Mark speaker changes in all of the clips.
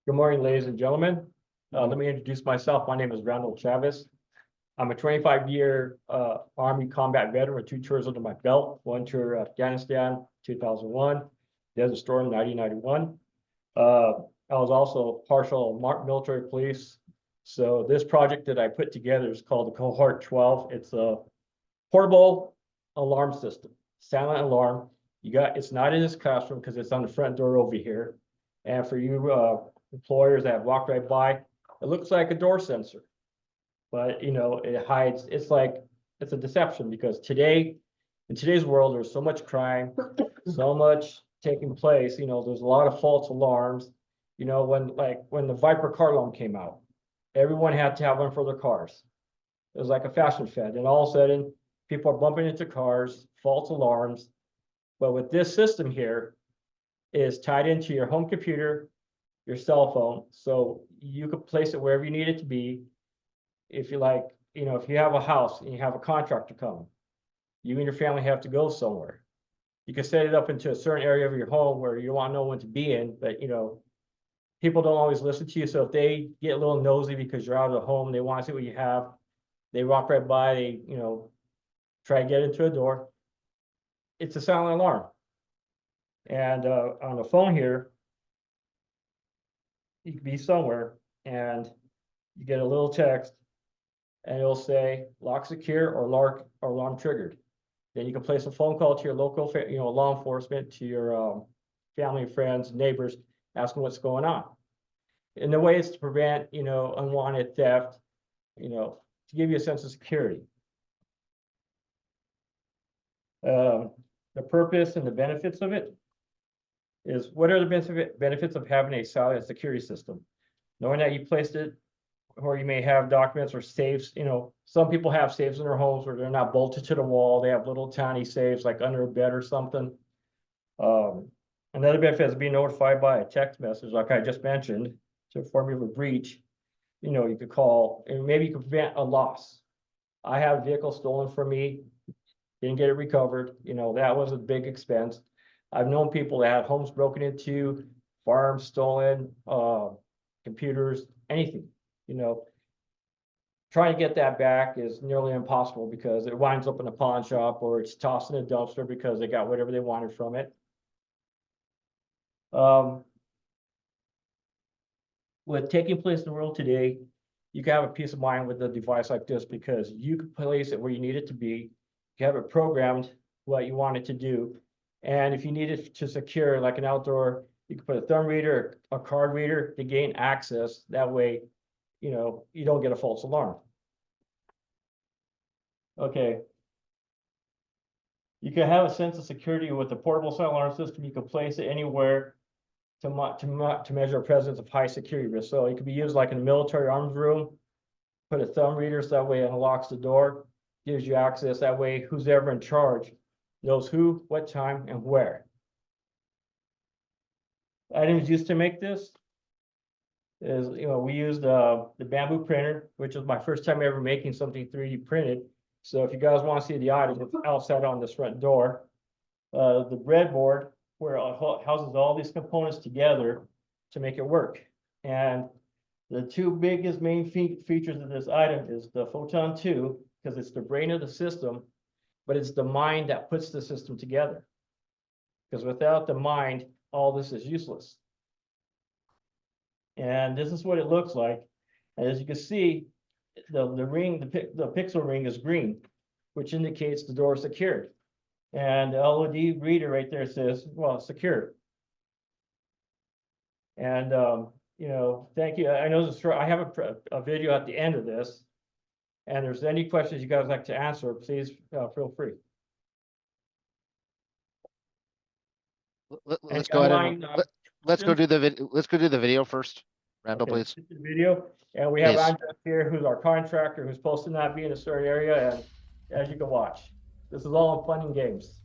Speaker 1: Good morning, ladies and gentlemen. Let me introduce myself. My name is Randall Chavez. I'm a 25-year Army combat veteran with 2 tours under my belt, 1 tour Afghanistan, 2001, Desert Storm, 1991. I was also partial military police. So this project that I put together is called the Cohort 12. It's a portable alarm system, silent alarm. It's not in this classroom because it's on the front door over here. And for you employers that walk right by, it looks like a door sensor, but it hides. It's a deception because in today's world, there's so much crime, so much taking place. There's a lot of false alarms. When the Viper car alarm came out, everyone had to have one for their cars. It was like a fashion fad, and all of a sudden, people are bumping into cars, false alarms. But with this system here, is tied into your home computer, your cell phone, so you could place it wherever you need it to be. If you like, if you have a house and you have a contractor come, you and your family have to go somewhere. You can set it up into a certain area of your home where you want no one to be in, but people don't always listen to you. So if they get a little nosy because you're out of the home, they want to see what you have, they walk right by, they try to get into a door. It's a silent alarm. And on the phone here, you can be somewhere and you get a little text and it'll say lock secure or alarm triggered. Then you can place a phone call to your local, law enforcement, to your family, friends, neighbors, asking what's going on. And the way is to prevent, unwanted theft, to give you a sense of security. The purpose and the benefits of it is, what are the benefits of having a silent security system? Knowing that you placed it, or you may have documents or safes. Some people have safes in their homes where they're not bolted to the wall. They have little tiny safes like under a bed or something. Another benefit is being notified by a text message, like I just mentioned, to inform you of a breach. You could call, and maybe you could prevent a loss. I have a vehicle stolen from me, didn't get it recovered. That was a big expense. I've known people that had homes broken into, farms stolen, computers, anything. Trying to get that back is nearly impossible because it winds up in a pawn shop or it's tossed in a dumpster because they got whatever they wanted from it. With taking place in the world today, you can have a peace of mind with a device like this because you can place it where you need it to be. You have it programmed what you want it to do. And if you need it to secure, like an outdoor, you can put a thumb reader, a card reader to gain access. That way, you don't get a false alarm. Okay. You can have a sense of security with the portable silent alarm system. You can place it anywhere to measure a presence of high security risk. So it could be used like in a military arms room. Put a thumb reader so that way it unlocks the door, gives you access. That way, who's ever in charge knows who, what time, and where. Items used to make this is, we used the bamboo printer, which was my first time ever making something 3D printed. So if you guys want to see the items, it's outside on this front door. The breadboard, where it houses all these components together to make it work. And the 2 biggest main features of this item is the Photon 2, because it's the brain of the system, but it's the mind that puts the system together. Because without the mind, all this is useless. And this is what it looks like. And as you can see, the pixel ring is green, which indicates the door is secured. And the LED reader right there says, well, secure. And, thank you. I know I have a video at the end of this. And if there's any questions you guys like to answer, please feel free.
Speaker 2: Let's go ahead and let's go do the video first. Randall,
Speaker 1: Okay,
Speaker 2: please.
Speaker 1: the video, and we have
Speaker 2: Please.
Speaker 1: Andres here, who's our contractor, who's supposed to not be in a certain area, and as you can watch, this is all fun and games.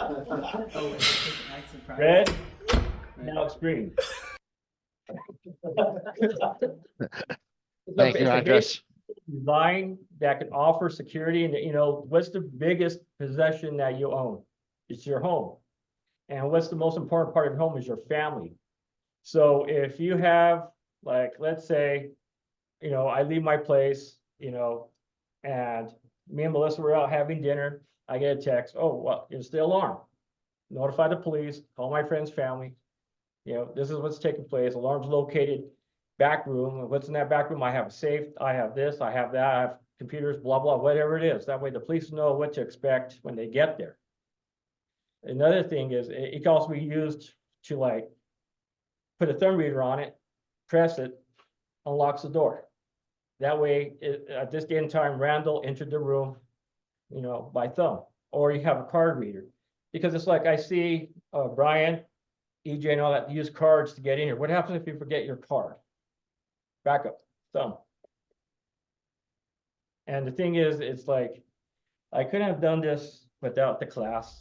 Speaker 3: Oh, wait, this is act surprise.
Speaker 1: Red,
Speaker 3: Red.
Speaker 1: now it's green.
Speaker 2: Thank you,
Speaker 1: It's a
Speaker 2: Andres.
Speaker 1: design that can offer security, and you know, what's the biggest possession that you own? It's your home. And what's the most important part of your home is your family. So if you have, like, let's say, you know, I leave my place, you know, and me and Melissa were out having dinner, I get a text, oh, well, it's the alarm. Notify the police, call my friend's family. You know, this is what's taking place. Alarm's located back room. And what's in that back room? I have a safe, I have this, I have that, I have computers, blah, blah, whatever it is. That way the police know what to expect when they get there. Another thing is it can also be used to, like, put a thumb reader on it, press it, unlocks the door. That way, at this day and time, Randall entered the room, you know, by thumb, or you have a card reader. Because it's like I see Brian, EJ and all that use cards to get in here. What happens if you forget your card? Backup, thumb. And the thing is, it's like, I couldn't have done this without the class.